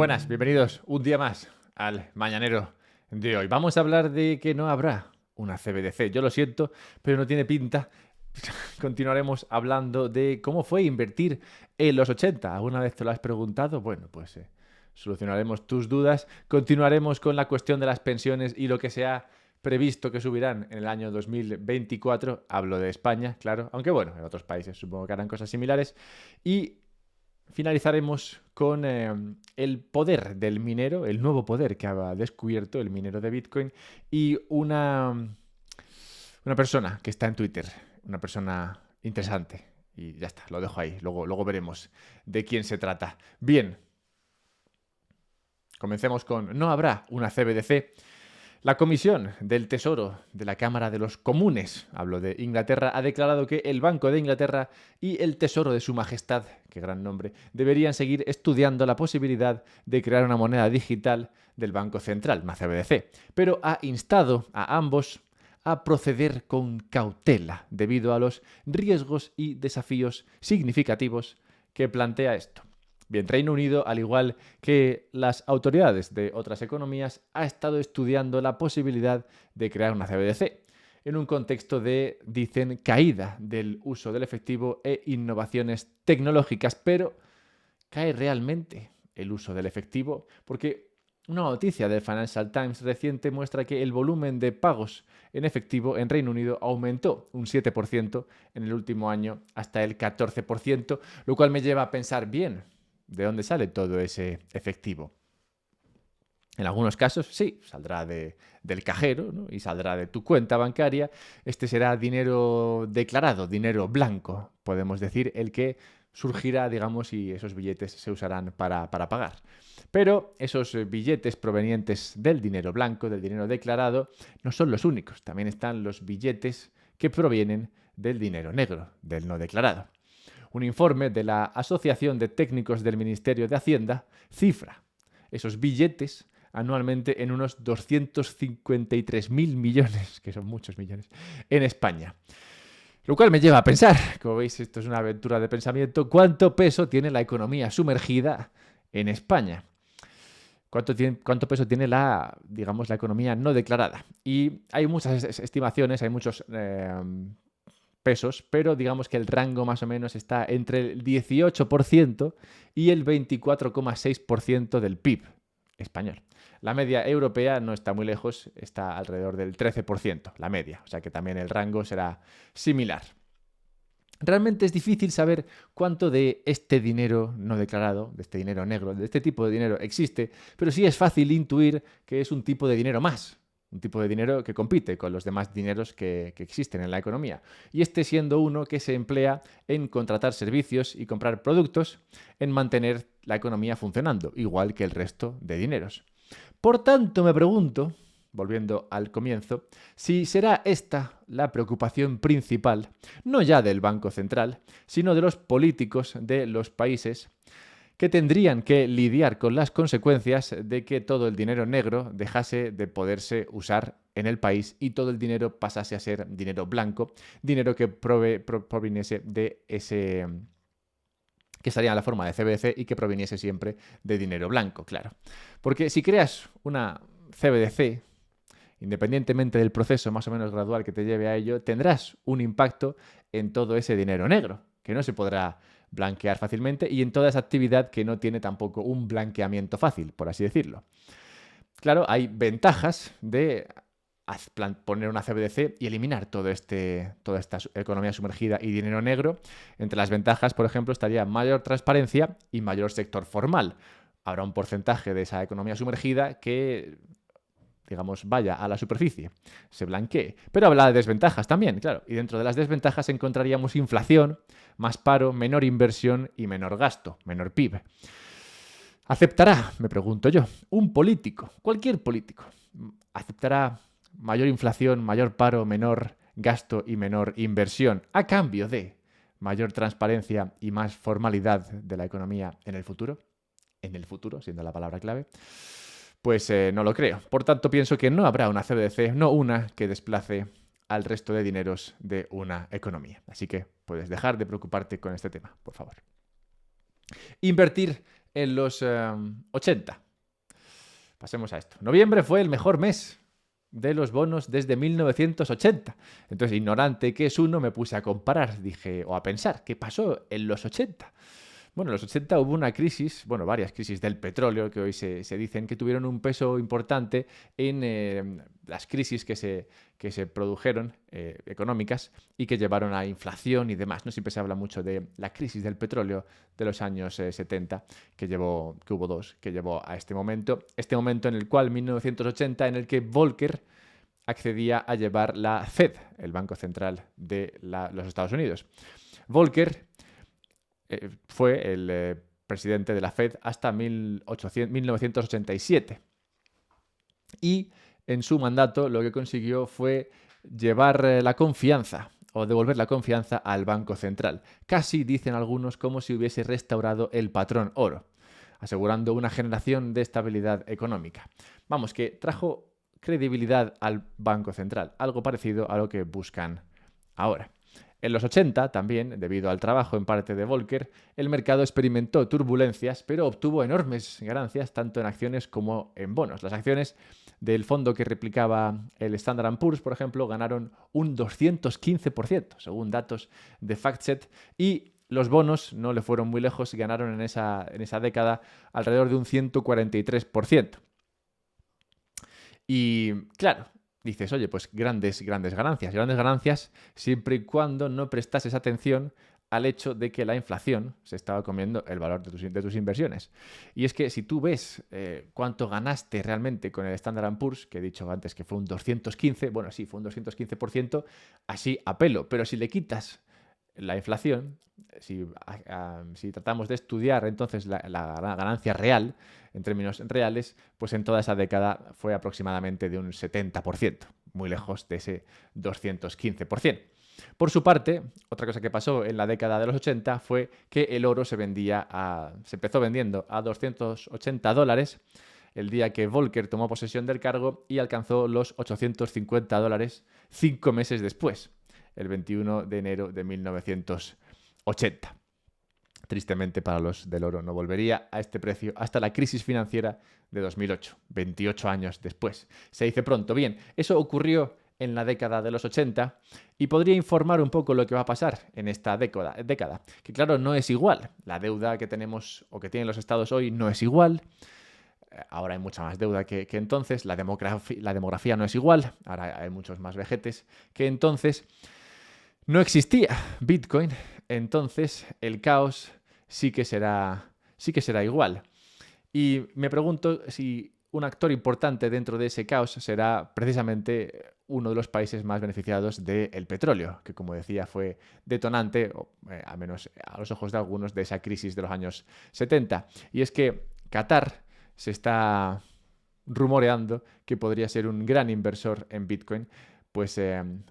buenas, bienvenidos un día más al Mañanero de hoy. Vamos a hablar de que no habrá una CBDC. Yo lo siento, pero no tiene pinta. Continuaremos hablando de cómo fue invertir en los 80. ¿Alguna vez te lo has preguntado? Bueno, pues solucionaremos tus dudas. Continuaremos con la cuestión de las pensiones y lo que se ha previsto que subirán en el año 2024. Hablo de España, claro, aunque bueno, en otros países supongo que harán cosas similares. Y finalizaremos con el poder del minero, el nuevo poder que ha descubierto el minero de Bitcoin y una persona que está en Twitter, una persona interesante. Y ya está, lo dejo ahí. Luego veremos de quién se trata. Bien, comencemos con no habrá una CBDC. La Comisión del Tesoro de la Cámara de los Comunes, hablo de Inglaterra, ha declarado que el Banco de Inglaterra y el Tesoro de Su Majestad, qué gran nombre, deberían seguir estudiando la posibilidad de crear una moneda digital del Banco Central, una CBDC, pero ha instado a ambos a proceder con cautela debido a los riesgos y desafíos significativos que plantea esto. Bien, Reino Unido, al igual que las autoridades de otras economías, ha estado estudiando la posibilidad de crear una CBDC en un contexto de, dicen, caída del uso del efectivo e innovaciones tecnológicas. Pero, ¿cae realmente el uso del efectivo? Porque una noticia del Financial Times reciente muestra que el volumen de pagos en efectivo en Reino Unido aumentó un 7% en el último año hasta el 14%, lo cual me lleva a pensar, bien, ¿de dónde sale todo ese efectivo? En algunos casos, sí, saldrá del cajero, ¿no? Y saldrá de tu cuenta bancaria. Este será dinero declarado, dinero blanco, podemos decir, el que surgirá, digamos, y esos billetes se usarán para pagar. Pero esos billetes provenientes del dinero blanco, del dinero declarado, no son los únicos. También están los billetes que provienen del dinero negro, del no declarado. Un informe de la Asociación de Técnicos del Ministerio de Hacienda cifra esos billetes anualmente en unos 253.000 millones, que son muchos millones, en España. Lo cual me lleva a pensar, como veis, esto es una aventura de pensamiento, ¿cuánto peso tiene la economía sumergida en España? ¿Cuánto peso tiene la economía no declarada? Y hay muchas estimaciones, hay muchos pesos, pero digamos que el rango más o menos está entre el 18% y el 24,6% del PIB español. La media europea no está muy lejos, está alrededor del 13%, la media, o sea que también el rango será similar. Realmente es difícil saber cuánto de este dinero no declarado, de este dinero negro, de este tipo de dinero existe, pero sí es fácil intuir que es un tipo de dinero más. Un tipo de dinero que compite con los demás dineros que existen en la economía. Y este siendo uno que se emplea en contratar servicios y comprar productos, en mantener la economía funcionando, igual que el resto de dineros. Por tanto, me pregunto, volviendo al comienzo, si será esta la preocupación principal, no ya del Banco Central, sino de los políticos de los países que tendrían que lidiar con las consecuencias de que todo el dinero negro dejase de poderse usar en el país y todo el dinero pasase a ser dinero blanco, dinero que proviniese de ese, que estaría en la forma de CBDC y que proviniese siempre de dinero blanco, claro. Porque si creas una CBDC, independientemente del proceso más o menos gradual que te lleve a ello, tendrás un impacto en todo ese dinero negro, que no se podrá blanquear fácilmente, y en toda esa actividad que no tiene tampoco un blanqueamiento fácil, por así decirlo. Claro, hay ventajas de poner una CBDC y eliminar toda esta economía sumergida y dinero negro. Entre las ventajas, por ejemplo, estaría mayor transparencia y mayor sector formal. Habrá un porcentaje de esa economía sumergida que, digamos, vaya a la superficie, se blanquee. Pero habla de desventajas también, claro. Y dentro de las desventajas encontraríamos inflación, más paro, menor inversión y menor gasto, menor PIB. ¿Aceptará, me pregunto yo, un político, cualquier político, aceptará mayor inflación, mayor paro, menor gasto y menor inversión a cambio de mayor transparencia y más formalidad de la economía en el futuro? En el futuro, siendo la palabra clave. Pues no lo creo. Por tanto, pienso que no habrá una CBDC, no una que desplace al resto de dineros de una economía. Así que puedes dejar de preocuparte con este tema, por favor. Invertir en los 80. Pasemos a esto. Noviembre fue el mejor mes de los bonos desde 1980. Entonces, ignorante que es uno, me puse a comparar, dije, o a pensar, ¿qué pasó en los 80? Bueno, en los 80 hubo una crisis, bueno, varias crisis del petróleo que hoy se dicen que tuvieron un peso importante en las crisis que se produjeron económicas y que llevaron a inflación y demás. No siempre se habla mucho de la crisis del petróleo de los años 70, que hubo dos, que llevó a este momento en el cual, 1980, en el que Volcker accedía a llevar la Fed, el Banco Central de los Estados Unidos. Volcker fue el presidente de la Fed hasta 1987. Y en su mandato lo que consiguió fue llevar la confianza o devolver la confianza al Banco Central. Casi, dicen algunos, como si hubiese restaurado el patrón oro, asegurando una generación de estabilidad económica. Vamos, que trajo credibilidad al Banco Central, algo parecido a lo que buscan ahora. En los 80, también, debido al trabajo en parte de Volcker, el mercado experimentó turbulencias, pero obtuvo enormes ganancias tanto en acciones como en bonos. Las acciones del fondo que replicaba el Standard & Poor's, por ejemplo, ganaron un 215%, según datos de FactSet, y los bonos no le fueron muy lejos, ganaron en esa década alrededor de un 143%. Y claro, dices, oye, pues grandes ganancias siempre y cuando no prestases atención al hecho de que la inflación se estaba comiendo el valor de tus inversiones. Y es que si tú ves cuánto ganaste realmente con el Standard & Poor's, que he dicho antes que fue un 215, bueno, sí, fue un 215%, así a pelo, pero si le quitas la inflación, si tratamos de estudiar entonces la ganancia real, en términos reales, pues en toda esa década fue aproximadamente de un 70%, muy lejos de ese 215%. Por su parte, otra cosa que pasó en la década de los 80 fue que el oro se empezó vendiendo a $280 el día que Volcker tomó posesión del cargo y alcanzó los $850 5 meses después, el 21 de enero de 1980. Tristemente para los del oro no volvería a este precio hasta la crisis financiera de 2008, 28 años después. Se dice pronto. Bien, eso ocurrió en la década de los 80 y podría informar un poco lo que va a pasar en esta década, que claro, no es igual. La deuda que tenemos o que tienen los estados hoy no es igual. Ahora hay mucha más deuda que entonces. La demografía no es igual. Ahora hay muchos más vejetes que entonces. No existía Bitcoin, entonces el caos sí que será igual. Y me pregunto si un actor importante dentro de ese caos será precisamente uno de los países más beneficiados del petróleo, que como decía fue detonante, al menos a los ojos de algunos, de esa crisis de los años 70. Y es que Qatar se está rumoreando que podría ser un gran inversor en Bitcoin. Pues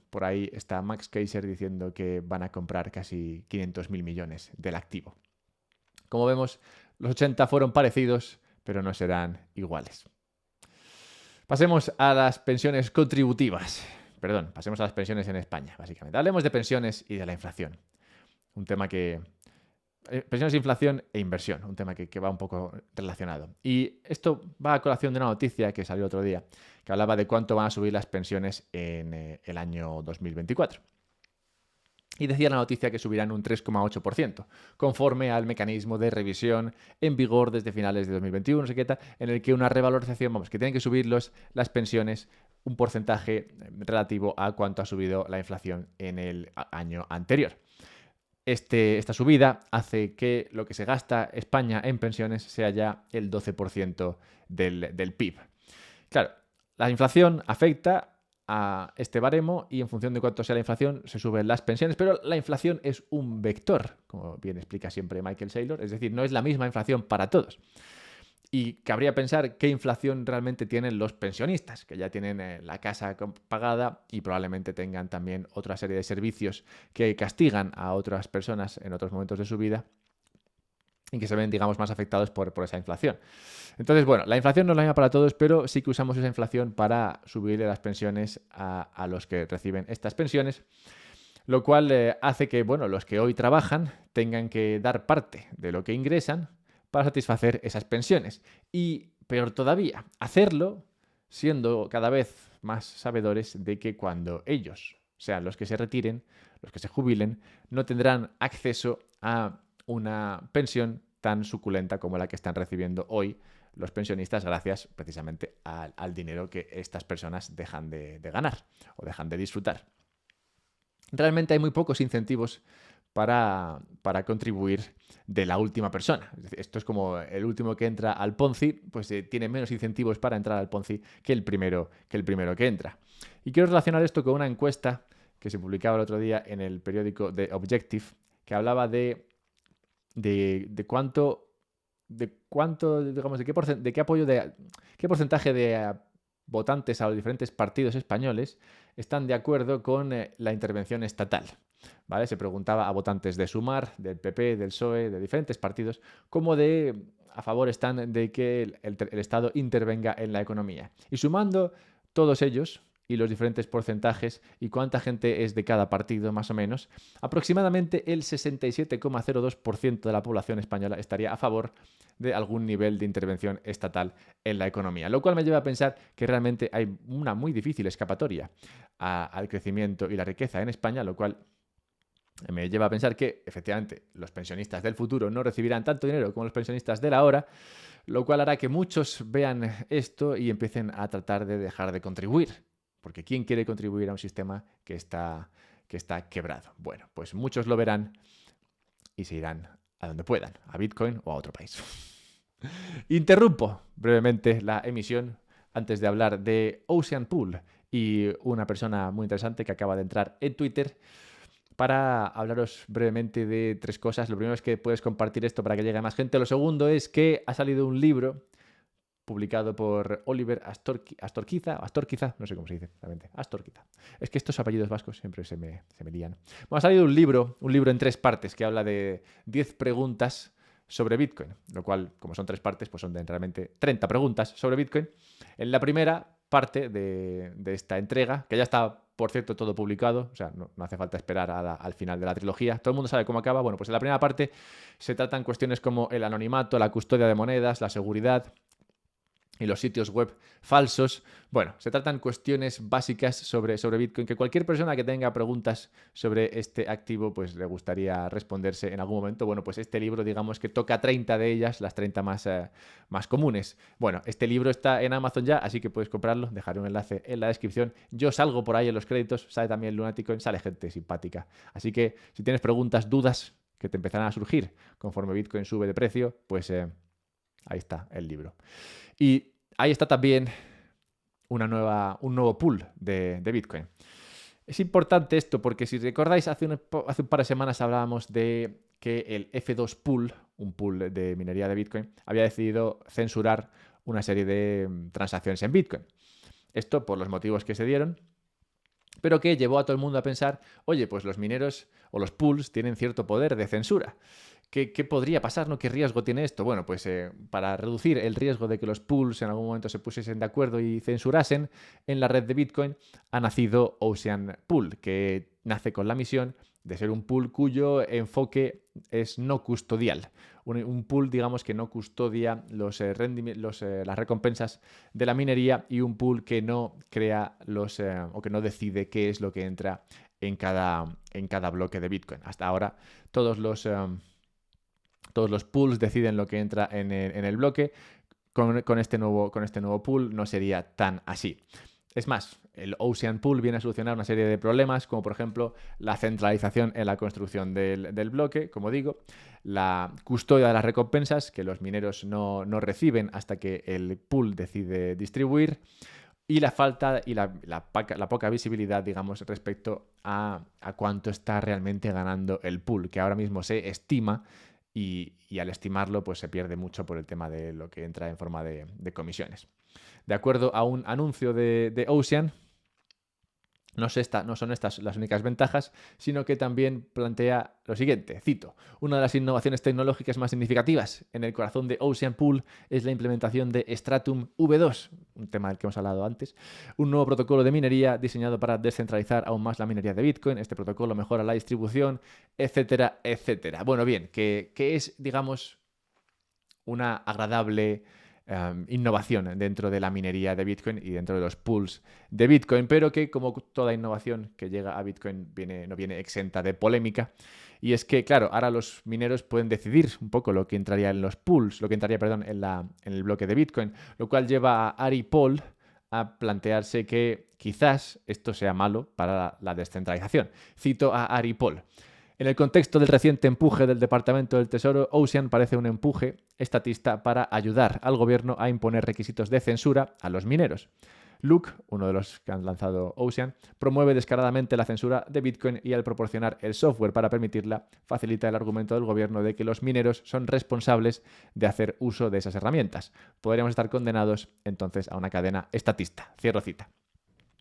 por ahí está Max Keiser diciendo que van a comprar casi 500.000 millones del activo. Como vemos, los 80 fueron parecidos, pero no serán iguales. Pasemos a las pensiones contributivas. Pasemos a las pensiones en España, básicamente. Hablemos de pensiones y de la inflación. Un tema que... pensiones, inflación e inversión, un tema que va un poco relacionado. Y esto va a colación de una noticia que salió otro día, que hablaba de cuánto van a subir las pensiones en el año 2024. Y decía la noticia que subirán un 3,8%, conforme al mecanismo de revisión en vigor desde finales de 2021, en el que una revalorización, que tienen que subir las pensiones un porcentaje relativo a cuánto ha subido la inflación en el año anterior. Esta subida hace que lo que se gasta España en pensiones sea ya el 12% del PIB. Claro, la inflación afecta a este baremo y en función de cuánto sea la inflación se suben las pensiones, pero la inflación es un vector, como bien explica siempre Michael Saylor, es decir, no es la misma inflación para todos. Y cabría pensar qué inflación realmente tienen los pensionistas, que ya tienen la casa pagada y probablemente tengan también otra serie de servicios que castigan a otras personas en otros momentos de su vida y que se ven, digamos, más afectados por esa inflación. Entonces, bueno, la inflación no es la misma para todos, pero sí que usamos esa inflación para subirle las pensiones a los que reciben estas pensiones, lo cual hace que, bueno, los que hoy trabajan tengan que dar parte de lo que ingresan para satisfacer esas pensiones. Y peor todavía, hacerlo siendo cada vez más sabedores de que cuando ellos sean los que se retiren, los que se jubilen, no tendrán acceso a una pensión tan suculenta como la que están recibiendo hoy los pensionistas gracias precisamente al dinero que estas personas dejan de ganar o dejan de disfrutar. Realmente hay muy pocos incentivos para contribuir de la última persona. Esto es como el último que entra al Ponzi, pues tiene menos incentivos para entrar al Ponzi que el primero que entra. Y quiero relacionar esto con una encuesta que se publicaba el otro día en el periódico The Objective, que hablaba de qué porcentaje de votantes a los diferentes partidos españoles están de acuerdo con la intervención estatal. ¿Vale? Se preguntaba a votantes de Sumar, del PP, del PSOE, de diferentes partidos, cómo a favor están de que el Estado intervenga en la economía. Y sumando todos ellos y los diferentes porcentajes y cuánta gente es de cada partido más o menos, aproximadamente el 67,02% de la población española estaría a favor de algún nivel de intervención estatal en la economía, lo cual me lleva a pensar que realmente hay una muy difícil escapatoria al crecimiento y la riqueza en España, lo cual me lleva a pensar que, efectivamente, los pensionistas del futuro no recibirán tanto dinero como los pensionistas de la hora, lo cual hará que muchos vean esto y empiecen a tratar de dejar de contribuir. Porque ¿quién quiere contribuir a un sistema que está quebrado? Bueno, pues muchos lo verán y se irán a donde puedan, a Bitcoin o a otro país. Interrumpo brevemente la emisión antes de hablar de Ocean Pool y una persona muy interesante que acaba de entrar en Twitter para hablaros brevemente de tres cosas. Lo primero es que puedes compartir esto para que llegue a más gente. Lo segundo es que ha salido un libro publicado por Oliver Astorquiza, no sé cómo se dice realmente, Astorquiza. Es que estos apellidos vascos siempre se me lían. Bueno, ha salido un libro en 3 partes que habla de 10 preguntas sobre Bitcoin, lo cual, como son 3 partes, pues son realmente 30 preguntas sobre Bitcoin. En la primera parte de esta entrega, que ya está, por cierto, todo publicado, o sea, no hace falta esperar al final de la trilogía, todo el mundo sabe cómo acaba. Bueno, pues en la primera parte se tratan cuestiones como el anonimato, la custodia de monedas, la seguridad y los sitios web falsos. Bueno, se tratan cuestiones básicas sobre Bitcoin que cualquier persona que tenga preguntas sobre este activo pues le gustaría responderse en algún momento. Bueno, pues este libro digamos que toca 30 de ellas, las 30 más comunes. Bueno, este libro está en Amazon ya, así que puedes comprarlo. Dejaré un enlace en la descripción. Yo salgo por ahí en los créditos, sale también Lunaticoin, sale gente simpática. Así que si tienes preguntas, dudas que te empezarán a surgir conforme Bitcoin sube de precio, pues ahí está el libro. Y ahí está también un nuevo pool de Bitcoin. Es importante esto porque si recordáis, hace un par de semanas hablábamos de que el F2 Pool, un pool de minería de Bitcoin, había decidido censurar una serie de transacciones en Bitcoin. Esto por los motivos que se dieron, pero que llevó a todo el mundo a pensar, oye, pues los mineros o los pools tienen cierto poder de censura. ¿Qué podría pasar, no? ¿Qué riesgo tiene esto? Bueno, pues para reducir el riesgo de que los pools en algún momento se pusiesen de acuerdo y censurasen, en la red de Bitcoin ha nacido Ocean Pool, que nace con la misión de ser un pool cuyo enfoque es no custodial. Un pool, digamos, que no custodia las recompensas de la minería y un pool que no crea o que no decide qué es lo que entra en cada bloque de Bitcoin. Hasta ahora todos los pools deciden lo que entra en el bloque. Con este nuevo pool no sería tan así. Es más, el Ocean Pool viene a solucionar una serie de problemas, como por ejemplo la centralización en la construcción del bloque, como digo, la custodia de las recompensas, que los mineros no reciben hasta que el pool decide distribuir, y la falta y la poca visibilidad, digamos, respecto a cuánto está realmente ganando el pool, que ahora mismo se estima. Y al estimarlo, pues se pierde mucho por el tema de lo que entra en forma de comisiones. De acuerdo a un anuncio de Ocean, no son estas las únicas ventajas, sino que también plantea lo siguiente, cito, una de las innovaciones tecnológicas más significativas en el corazón de Ocean Pool es la implementación de Stratum V2, un tema del que hemos hablado antes, un nuevo protocolo de minería diseñado para descentralizar aún más la minería de Bitcoin. Este protocolo mejora la distribución, etcétera, etcétera. Bueno, bien, que es, digamos, una agradable innovación dentro de la minería de Bitcoin y dentro de los pools de Bitcoin, pero que como toda innovación que llega a Bitcoin no viene exenta de polémica. Y es que, claro, ahora los mineros pueden decidir un poco lo que entraría en los pools, lo que entraría, perdón, en el bloque de Bitcoin, lo cual lleva a Ari Paul a plantearse que quizás esto sea malo para la descentralización. Cito a Ari Paul. En el contexto del reciente empuje del Departamento del Tesoro, Ocean parece un empuje estatista para ayudar al gobierno a imponer requisitos de censura a los mineros. Luke, uno de los que han lanzado Ocean, promueve descaradamente la censura de Bitcoin y al proporcionar el software para permitirla, facilita el argumento del gobierno de que los mineros son responsables de hacer uso de esas herramientas. Podríamos estar condenados entonces a una cadena estatista. Cierro cita.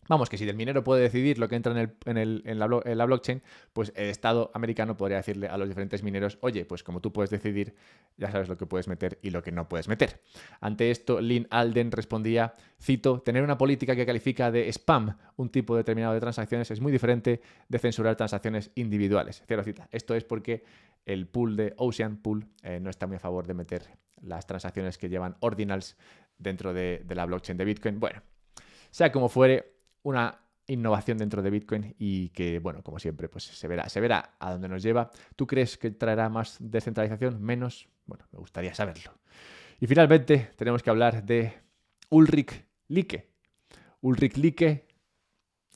Vamos, que si el minero puede decidir lo que entra en la blockchain, pues el Estado americano podría decirle a los diferentes mineros, oye, pues como tú puedes decidir, ya sabes lo que puedes meter y lo que no puedes meter. Ante esto, Lynn Alden respondía, cito, tener una política que califica de spam un tipo determinado de transacciones es muy diferente de censurar transacciones individuales. Cierro cita. Esto es porque el pool de Ocean Pool no está muy a favor de meter las transacciones que llevan ordinals dentro de la blockchain de Bitcoin. Bueno, sea como fuere, una innovación dentro de Bitcoin y que, bueno, como siempre, pues se verá a dónde nos lleva. ¿Tú crees que traerá más descentralización? ¿Menos? Bueno, me gustaría saberlo. Y finalmente tenemos que hablar de Ulrich Lieke. Ulrich Lieke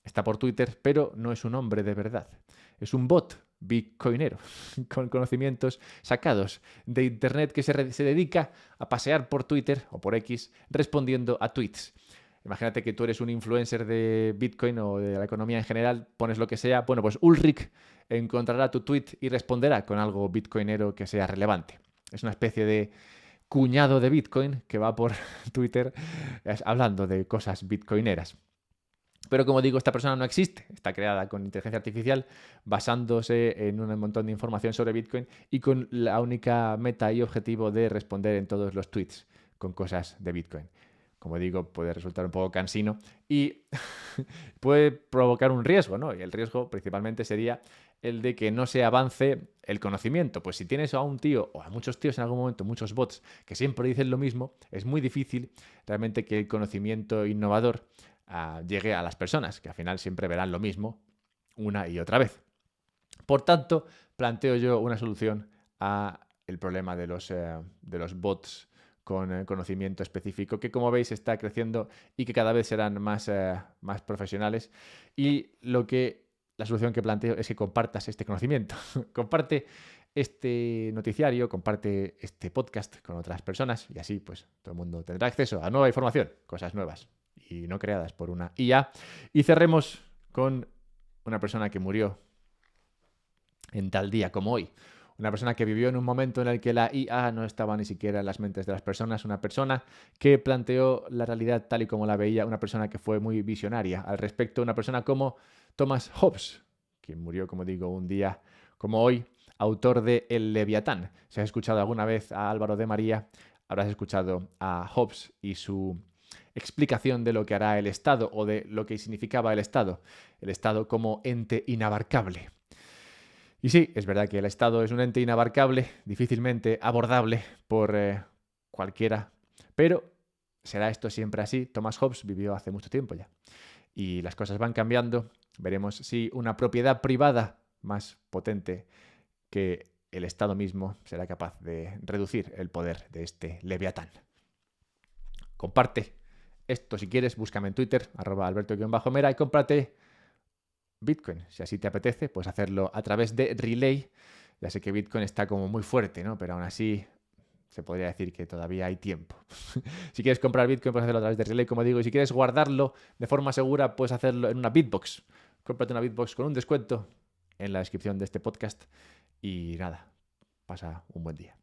está por Twitter, pero no es un hombre de verdad. Es un bot bitcoinero con conocimientos sacados de internet que se dedica a pasear por Twitter o por X respondiendo a tweets. Imagínate que tú eres un influencer de Bitcoin o de la economía en general, pones lo que sea. Bueno, pues Ulrich encontrará tu tweet y responderá con algo bitcoinero que sea relevante. Es una especie de cuñado de Bitcoin que va por Twitter hablando de cosas bitcoineras. Pero como digo, esta persona no existe, está creada con inteligencia artificial basándose en un montón de información sobre Bitcoin y con la única meta y objetivo de responder en todos los tweets con cosas de Bitcoin. Como digo, puede resultar un poco cansino y puede provocar un riesgo, ¿no? Y el riesgo principalmente sería el de que no se avance el conocimiento. Pues si tienes a un tío o a muchos tíos en algún momento, muchos bots que siempre dicen lo mismo, es muy difícil realmente que el conocimiento innovador llegue a las personas, que al final siempre verán lo mismo una y otra vez. Por tanto, planteo yo una solución a el problema de los bots con conocimiento específico, que como veis está creciendo y que cada vez serán más profesionales. Y la solución que planteo es que compartas este conocimiento. Comparte este noticiario, comparte este podcast con otras personas y así pues todo el mundo tendrá acceso a nueva información, cosas nuevas y no creadas por una IA. Y cerremos con una persona que murió en tal día como hoy. Una persona que vivió en un momento en el que la IA no estaba ni siquiera en las mentes de las personas, una persona que planteó la realidad tal y como la veía, una persona que fue muy visionaria al respecto, una persona como Thomas Hobbes, quien murió, como digo, un día como hoy, autor de El Leviatán. Si has escuchado alguna vez a Álvaro de María, habrás escuchado a Hobbes y su explicación de lo que hará el Estado o de lo que significaba el Estado como ente inabarcable. Y sí, es verdad que el Estado es un ente inabarcable, difícilmente abordable por cualquiera, pero ¿será esto siempre así? Thomas Hobbes vivió hace mucho tiempo ya y las cosas van cambiando. Veremos si una propiedad privada más potente que el Estado mismo será capaz de reducir el poder de este Leviatán. Comparte esto si quieres, búscame en Twitter, @alberto_mera y cómprate Bitcoin. Si así te apetece, puedes hacerlo a través de Relay. Ya sé que Bitcoin está como muy fuerte, ¿no? Pero aún así se podría decir que todavía hay tiempo. Si quieres comprar Bitcoin, puedes hacerlo a través de Relay, como digo. Y si quieres guardarlo de forma segura, puedes hacerlo en una Bitbox. Cómprate una Bitbox con un descuento en la descripción de este podcast. Y nada, pasa un buen día.